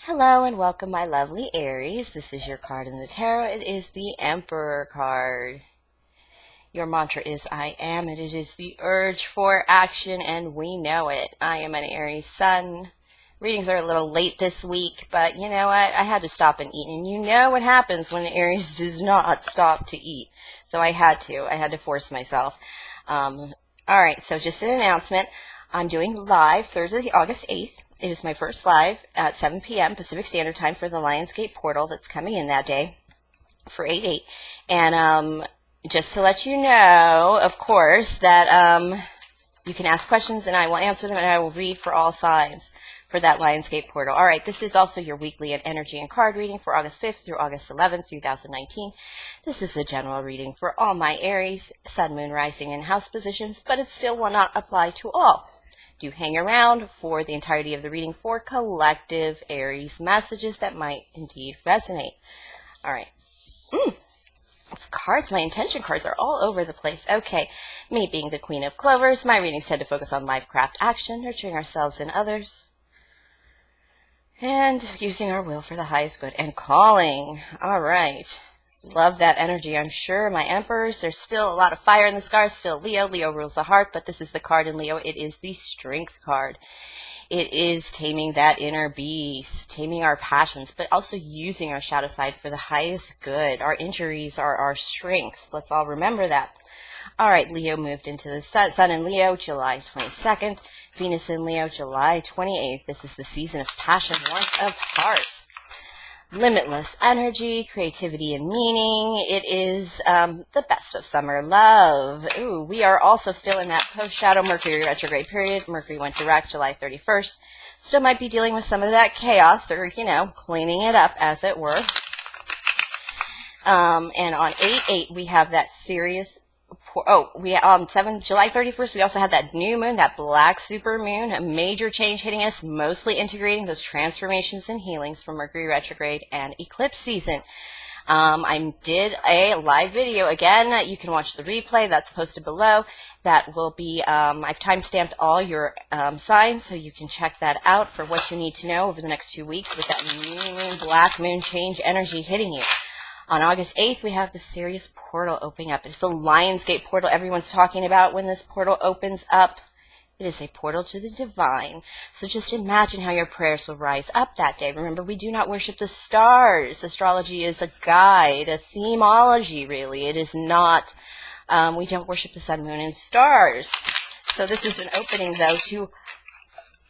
Hello and welcome, my lovely Aries. This is your card in the tarot. It is the Emperor card. Your mantra is I am, and it is the urge for action, and we know it. I am an Aries sun. Readings are a little late this week, but you know what? I had to stop and eat, and you know what happens when Aries does not stop to eat. So I had to force myself. All right, so just an announcement. I'm doing live Thursday, August 8th. It is my first live at 7 p.m. Pacific Standard Time for the Lionsgate portal that's coming in that day for 8/8. And just to let you know, of course, that you can ask questions and I will answer them, and I will read for all signs for that Lionsgate portal. All right, this is also your weekly energy and card reading for August 5th through August 11th, 2019. This is a general reading for all my Aries, Sun, Moon, Rising, and House positions, but it still will not apply to all. Do hang around for the entirety of the reading for collective Aries messages that might indeed resonate. All right. Cards, my intention cards are all over the place. Okay, me being the Queen of Clovers, my readings tend to focus on LifeCraftAction, nurturing ourselves and others, and using our will for the highest good and calling. All right. Love that energy, I'm sure. My Emperors, there's still a lot of fire in the sky. Still Leo. Leo rules the heart, but this is the card in Leo. It is the Strength card. It is taming that inner beast, taming our passions, but also using our shadow side for the highest good. Our injuries are our strengths. Let's all remember that. All right, Leo moved into the Sun in Leo, July 22nd. Venus in Leo, July 28th. This is the season of passion, warmth of heart. Limitless energy, creativity, and meaning. It is the best of summer love. Ooh, we are also still in that post-shadow Mercury retrograde period. Mercury went direct July 31st. Still might be dealing with some of that chaos, or, you know, cleaning it up, as it were. And on 8/8, we have that serious... July 31st, we also had that new moon, that black super moon, a major change hitting us, mostly integrating those transformations and healings from Mercury retrograde and eclipse season. I did a live video. Again, you can watch the replay. That's posted below. That will be, I've time-stamped all your signs, so you can check that out for what you need to know over the next 2 weeks with that new moon, black moon change energy hitting you. On August 8th, we have the Sirius portal opening up. It's the Lionsgate portal everyone's talking about when this portal opens up. It is a portal to the divine. So just imagine how your prayers will rise up that day. Remember, we do not worship the stars. Astrology is a guide, a themology, really. It is not, we don't worship the sun, moon, and stars. So this is an opening, though, to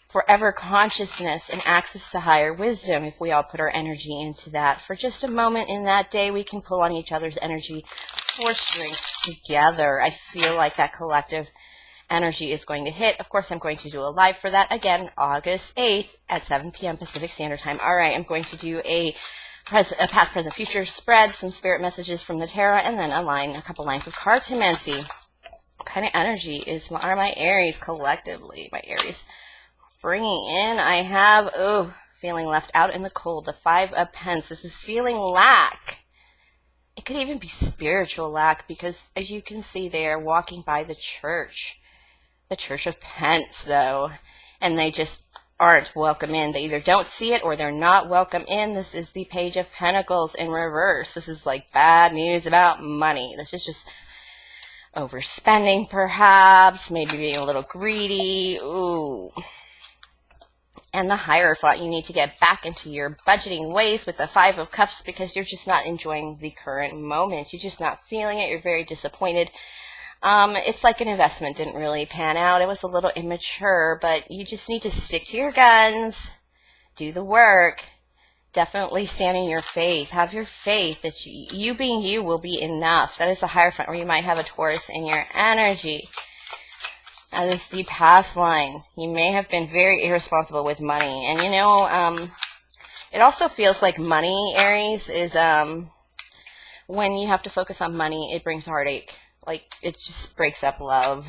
forever consciousness and access to higher wisdom. If we all put our energy into that for just a moment in that day, we can pull on each other's energy for strength together. I feel like that collective energy is going to hit. Of course, I'm going to do a live for that again, August 8th at 7 p.m. Pacific Standard Time. All right, I'm going to do a past, present, future spread, some spirit messages from the tarot, and then a couple lines of cartomancy. What kind of energy are my Aries collectively? My Aries bringing in, I have, feeling left out in the cold, the 5 of Pence. This is feeling lack. It could even be spiritual lack, because as you can see, they are walking by the Church of Pence, though, and they just aren't welcome in. They either don't see it or they're not welcome in. This is the Page of Pentacles in reverse. This is like bad news about money. This is just overspending, perhaps, maybe being a little greedy. Ooh. And the Hierophant, you need to get back into your budgeting ways with the 5 of Cups, because you're just not enjoying the current moment. You're just not feeling it. You're very disappointed. It's like an investment didn't really pan out. It was a little immature, but you just need to stick to your guns, do the work, definitely stand in your faith. Have your faith that you being you will be enough. That is the Hierophant, or you might have a Taurus in your energy. That is the past line. You may have been very irresponsible with money. And, you know, it also feels like money, Aries, is when you have to focus on money, it brings heartache. Like, it just breaks up love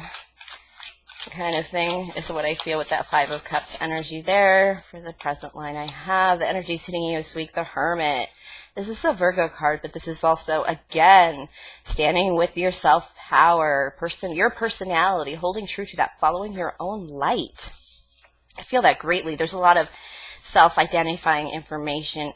kind of thing is what I feel with that 5 of Cups energy there. For the present line I have, the energy is hitting you this week, the Hermit. This is a Virgo card, but this is also, again, standing with your self-power, your personality, holding true to that, following your own light. I feel that greatly. There's a lot of self-identifying information,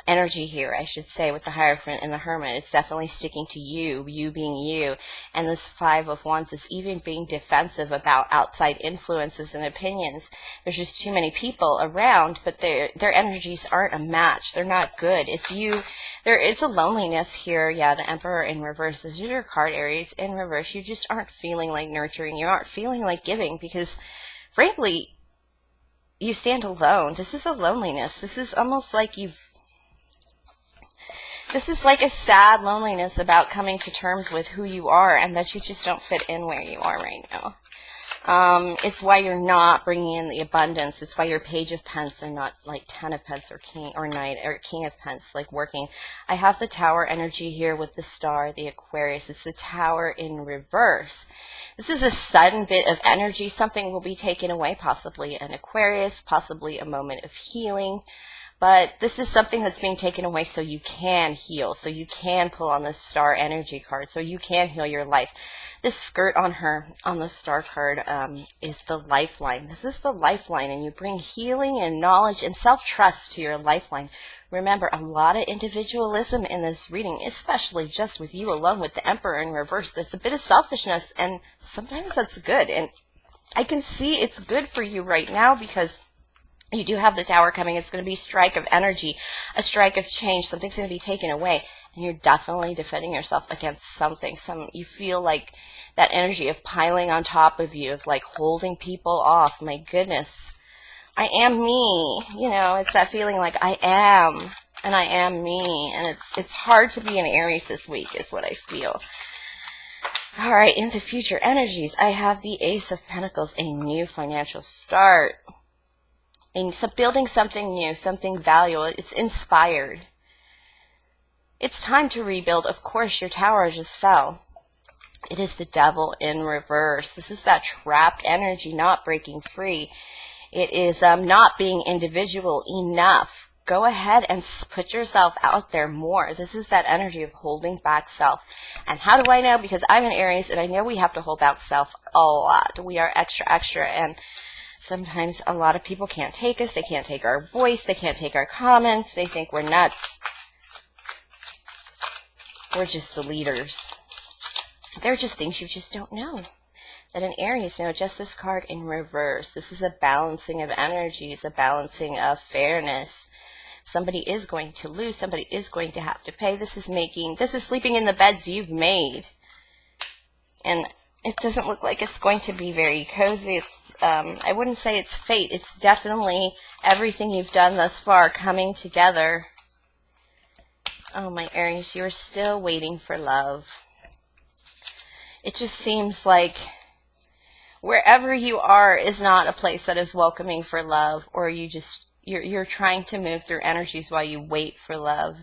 energy here, I should say, with the Hierophant and the Hermit. It's definitely sticking to you, you being you. And this Five of Wands is even being defensive about outside influences and opinions. There's just too many people around, but their energies aren't a match. They're not good. It's you. There is a loneliness here. Yeah, the Emperor in reverse. This is your card, Aries, in reverse. You just aren't feeling like nurturing. You aren't feeling like giving because, frankly, you stand alone. This is a loneliness. This is almost like this is like a sad loneliness about coming to terms with who you are and that you just don't fit in where you are right now. It's why you're not bringing in the abundance. It's why you're Page of Pence and not like Ten of Pence or King or Knight or King of Pence, like working. I have the Tower energy here with the Star, the Aquarius. It's the Tower in reverse. This is a sudden bit of energy. Something will be taken away, possibly an Aquarius, possibly a moment of healing. But this is something that's being taken away so you can heal, so you can pull on the Star energy card, so you can heal your life. This skirt on her, on the Star card, is the lifeline. This is the lifeline, and you bring healing and knowledge and self-trust to your lifeline. Remember, a lot of individualism in this reading, especially just with you alone with the Emperor in reverse. That's a bit of selfishness, and sometimes that's good. And I can see it's good for you right now because you do have the Tower coming. It's going to be a strike of energy, a strike of change. Something's going to be taken away. And you're definitely defending yourself against something. You feel like that energy of piling on top of you, of like holding people off. My goodness. I am me. You know, it's that feeling like I am. And I am me. And it's hard to be an Aries this week is what I feel. All right, into future energies. I have the Ace of Pentacles, a new financial start. And so building something new, something valuable. It's inspired. It's time to rebuild. Of course, your Tower just fell. It is the Devil in reverse. This is that trapped energy, not breaking free. It is not being individual enough. Go ahead and put yourself out there more. This is that energy of holding back self. And how do I know? Because I'm an Aries, and I know we have to hold back self a lot. We are extra, extra, and sometimes a lot of people can't take us. They can't take our voice. They can't take our comments. They think we're nuts. We're just the leaders. There are just things you just don't know. That an Aries, no, just this card in reverse. This is a balancing of energies, a balancing of fairness. Somebody is going to lose. Somebody is going to have to pay. This is sleeping in the beds you've made. And it doesn't look like it's going to be very cozy. I wouldn't say it's fate. It's definitely everything you've done thus far coming together. Oh, my Aries, you're still waiting for love. It just seems like wherever you are is not a place that is welcoming for love, or you're trying to move through energies while you wait for love.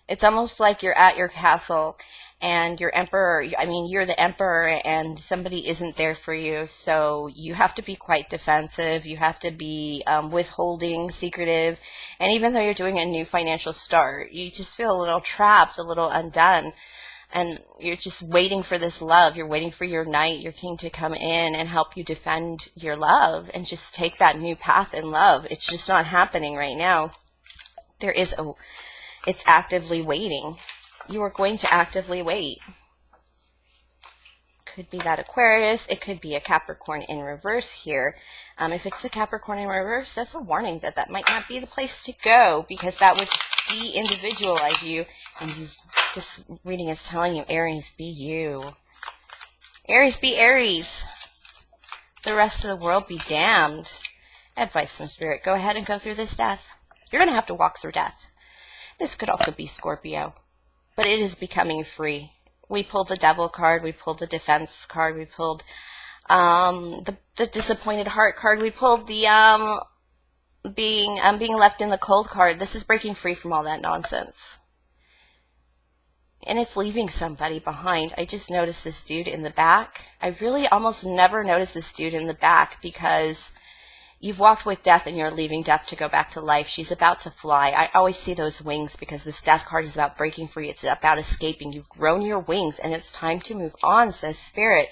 It's almost like you're at your castle and you're the emperor and somebody isn't there for you. So you have to be quite defensive. You have to be withholding, secretive. And even though you're doing a new financial start, you just feel a little trapped, a little undone. And you're just waiting for this love. You're waiting for your knight, your king to come in and help you defend your love and just take that new path in love. It's just not happening right now. It's actively waiting. You are going to actively wait. Could be that Aquarius. It could be a Capricorn in reverse here. If it's the Capricorn in reverse, that's a warning that might not be the place to go, because that would de-individualize you. And this reading is telling you, Aries, be you. Aries, be Aries. The rest of the world be damned. Advice from Spirit. Go ahead and go through this death. You're going to have to walk through death. This could also be Scorpio, but it is becoming free. We pulled the Devil card. We pulled the Defense card. We pulled the Disappointed Heart card. We pulled the being left in the cold card. This is breaking free from all that nonsense. And it's leaving somebody behind. I just noticed this dude in the back. I really almost never notice this dude in the back because you've walked with death and you're leaving death to go back to life. She's about to fly. I always see those wings because this death card is about breaking free. It's about escaping. You've grown your wings and it's time to move on, says Spirit.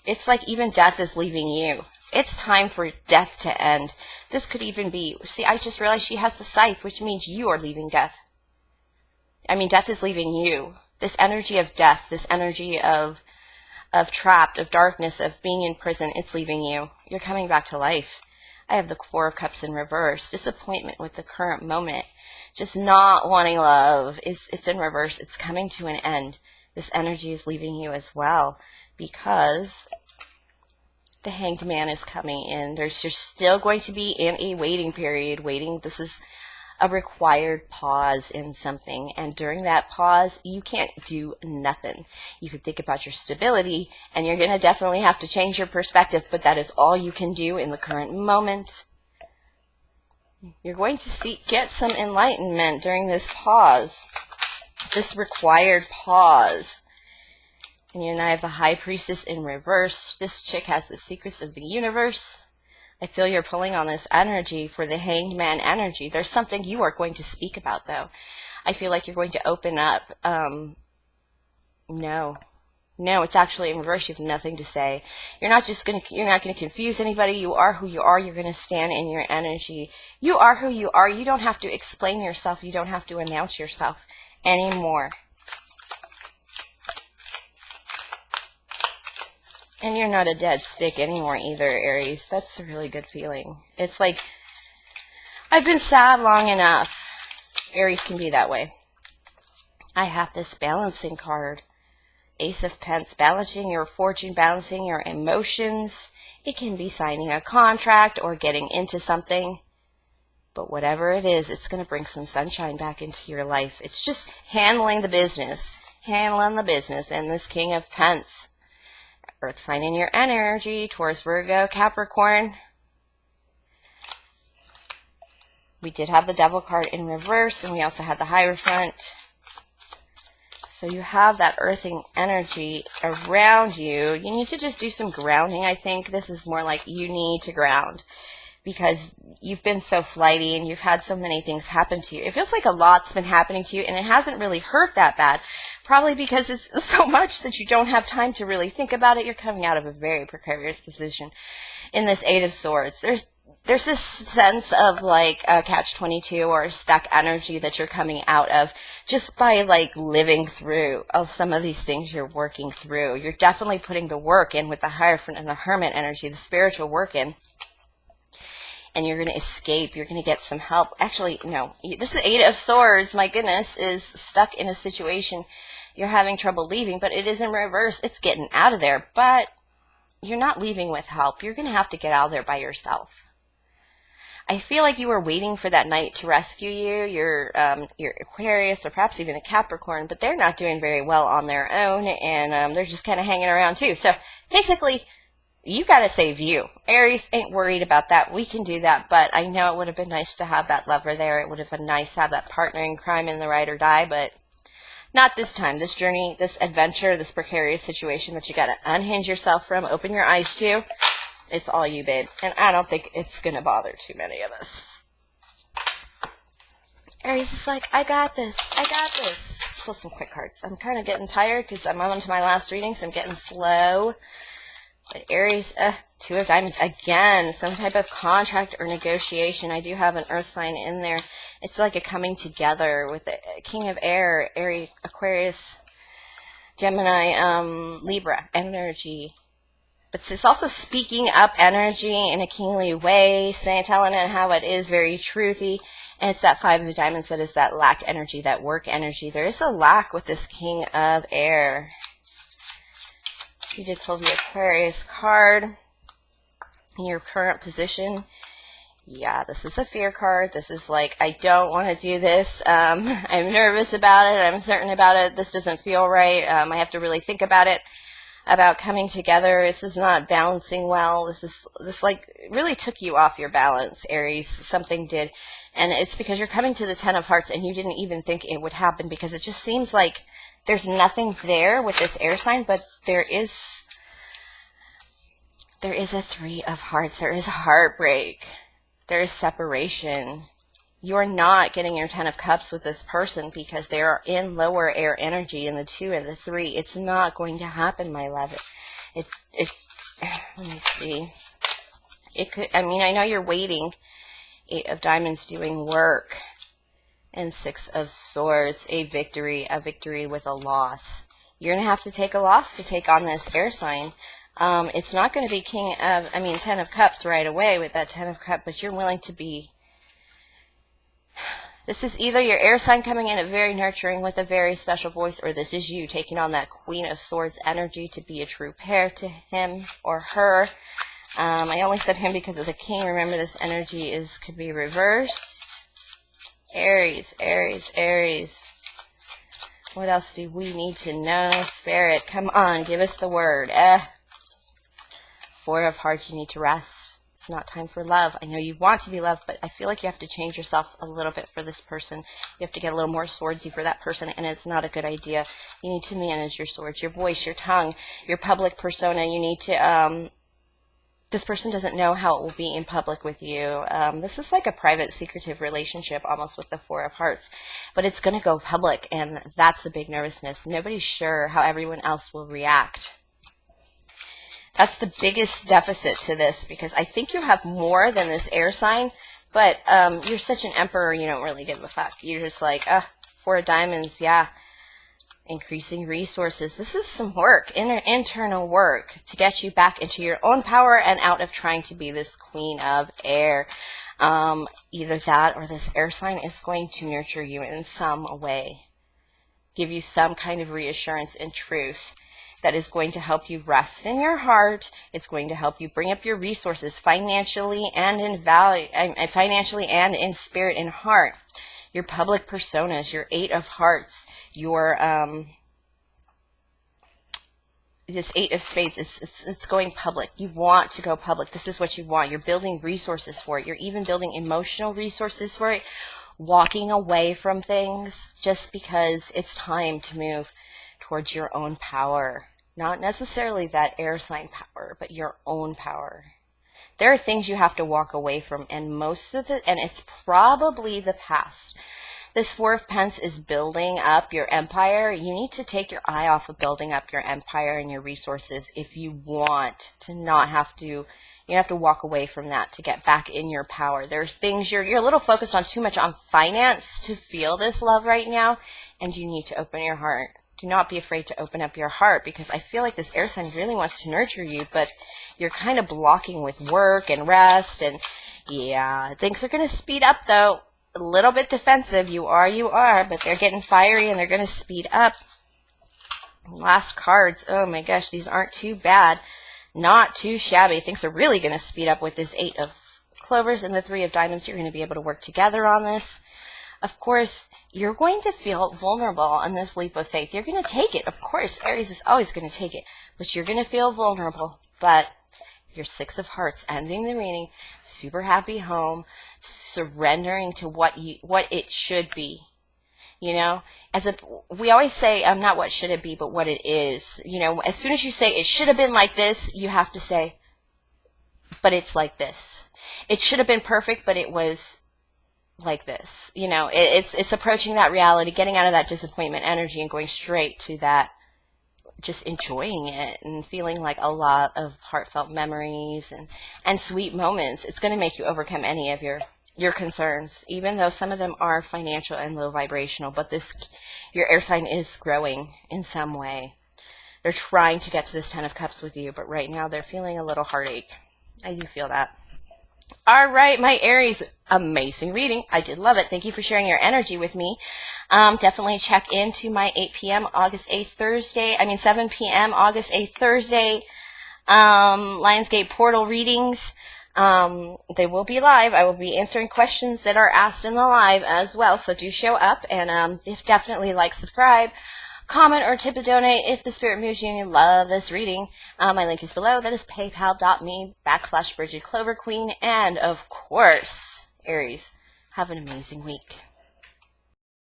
It's like even death is leaving you. It's time for death to end. This could even be, see, I just realized she has the scythe, which means you are leaving death. I mean, death is leaving you. This energy of death, this energy of trapped, of darkness, of being in prison, it's leaving you. You're coming back to life. I have the Four of Cups in reverse. Disappointment with the current moment. Just not wanting love. It's in reverse. It's coming to an end. This energy is leaving you as well because the Hanged Man is coming in. You're still going to be in a waiting period. This is a required pause in something. And during that pause, you can't do nothing. You could think about your stability, and you're going to definitely have to change your perspective, but that is all you can do in the current moment. You're going to get some enlightenment during this pause, this required pause. And you and I have the High Priestess in reverse. This chick has the secrets of the universe. I feel you're pulling on this energy for the Hanged Man energy. There's something you are going to speak about, though. I feel like you're going to open up. No, it's actually in reverse. You have nothing to say. You're not going to confuse anybody. You are who you are. You're going to stand in your energy. You are who you are. You don't have to explain yourself. You don't have to announce yourself anymore. And you're not a dead stick anymore either, Aries. That's a really good feeling. It's like, I've been sad long enough. Aries can be that way. I have this balancing card. Ace of Pence, balancing your fortune, balancing your emotions. It can be signing a contract or getting into something. But whatever it is, it's going to bring some sunshine back into your life. It's just handling the business. And this King of Pence. Earth sign in your energy, Taurus, Virgo, Capricorn. We did have the Devil card in reverse, and we also had the Hierophant. So you have that earthing energy around you. You need to just do some grounding, I think. This is more like you need to ground because you've been so flighty and you've had so many things happen to you. It feels like a lot's been happening to you, and it hasn't really hurt that bad. Probably because it's so much that you don't have time to really think about it. You're coming out of a very precarious position. In this Eight of Swords, there's this sense of like a catch-22 or a stuck energy that you're coming out of just by like living through some of these things you're working through. You're definitely putting the work in with the Hierophant and the Hermit energy, the spiritual work in. And you're going to escape. You're going to get some help. Actually, no. This is Eight of Swords, my goodness, is stuck in a situation. You're having trouble leaving, but it is in reverse. It's getting out of there, but you're not leaving with help. You're going to have to get out of there by yourself. I feel like you were waiting for that knight to rescue you. You're Aquarius or perhaps even a Capricorn, but they're not doing very well on their own, and they're just kind of hanging around too. So basically, you got to save you. Aries ain't worried about that. We can do that, but I know it would have been nice to have that lover there. It would have been nice to have that partner in crime in the ride or die, but not this time. This journey, this adventure, this precarious situation that you got to unhinge yourself from, open your eyes to, it's all you, babe. And I don't think it's going to bother too many of us. Aries is like, I got this. Let's pull some quick cards. I'm kind of getting tired because I'm on to my last reading, so I'm getting slow. But Aries, Two of Diamonds, again, some type of contract or negotiation. I do have an earth sign in there. It's like a coming together with the King of Air, Aries, Aquarius, Gemini, Libra energy. But it's also speaking up energy in a kingly way, telling it how it is, very truthy. And it's that Five of Diamonds that is that lack energy, that work energy. There is a lack with this King of Air. You did pull the Aquarius card in your current position. Yeah, this is a fear card. This is like, I don't want to do this. I'm nervous about it. I'm uncertain about it. This doesn't feel right. I have to really think about it, about coming together. This is not balancing well. This like really took you off your balance, Aries. Something did. And it's because you're coming to the Ten of Hearts and you didn't even think it would happen because it just seems like there's nothing there with this air sign, but there is a Three of Hearts. There is heartbreak. There is separation. You're not getting your Ten of Cups with this person because they are in lower air energy in the 2 and the 3. It's not going to happen, my love. Let me see. It could, I mean, I know you're waiting. 8 of Diamonds doing work. And 6 of Swords, a victory with a loss. You're going to have to take a loss to take on this air sign. It's not going to be 10 of Cups right away with that 10 of Cups, but you're willing to be... This is either your air sign coming in at very nurturing with a very special voice, or this is you taking on that Queen of Swords energy to be a true pair to him or her. I only said him because of the King. Remember, this energy could be reversed. Aries, Aries, Aries. What else do we need to know? Spirit, come on, give us the word. 4 of Hearts, you need to rest. It's not time for love. I know you want to be loved, but I feel like you have to change yourself a little bit for this person. You have to get a little more swordsy for that person, and it's not a good idea. You need to manage your swords, your voice, your tongue, your public persona. You need to... This person doesn't know how it will be in public with you. This is like a private, secretive relationship almost with the 4 of Hearts. But it's going to go public, and that's the big nervousness. Nobody's sure how everyone else will react. That's the biggest deficit to this, because I think you have more than this air sign, but you're such an emperor, you don't really give a fuck. You're just like, 4 of Diamonds, yeah. Increasing resources. This is some work, internal work to get you back into your own power and out of trying to be this Queen of Air. Either that or this air sign is going to nurture you in some way. Give you some kind of reassurance and truth that is going to help you rest in your heart. It's going to help you bring up your resources financially and in value, financially and in spirit and heart. Your public personas, your 8 of Hearts, your this 8 of Spades, it's going public. You want to go public. This is what you want. You're building resources for it. You're even building emotional resources for it. Walking away from things just because it's time to move towards your own power. Not necessarily that air sign power, but your own power. There are things you have to walk away from, and it's probably the past. This 4 of Pentacles is building up your empire. You need to take your eye off of building up your empire and your resources if you want to not have to. You have to walk away from that to get back in your power. There's things you're a little focused on too much on finance to feel this love right now, and you need to open your heart. Do not be afraid to open up your heart, because I feel like this air sign really wants to nurture you, but you're kind of blocking with work and rest, and yeah, things are going to speed up though. A little bit defensive, you are, but they're getting fiery and they're going to speed up. Last cards, oh my gosh, these aren't too bad. Not too shabby. Things are really going to speed up with this 8 of Clovers and the 3 of Diamonds. You're going to be able to work together on this. Of course, you're going to feel vulnerable on this leap of faith. You're going to take it. Of course, Aries is always going to take it. But you're going to feel vulnerable. But your 6 of Hearts ending the reading, super happy home, surrendering to what it should be. You know, as if we always say, not what should it be, but what it is. You know, as soon as you say it should have been like this, you have to say, but it's like this. It should have been perfect, but it was like this. You know, it's approaching that reality, getting out of that disappointment energy and going straight to that, just enjoying it and feeling like a lot of heartfelt memories and sweet moments. It's going to make you overcome any of your concerns, even though some of them are financial and low vibrational, but your air sign is growing in some way. They're trying to get to this 10 of Cups with you, but right now they're feeling a little heartache. I do feel that. All right, my Aries, amazing reading. I did love it. Thank you for sharing your energy with me. Definitely check into my 8 p.m. August 8th Thursday, 7 p.m. August 8th Thursday, Lionsgate portal readings. They will be live. I will be answering questions that are asked in the live as well, so do show up, and definitely like, subscribe, comment, or tip a donate if the spirit moves you and you love this reading. My link is below. That is paypal.me/BridgetCloverQueen. And of course, Aries, have an amazing week.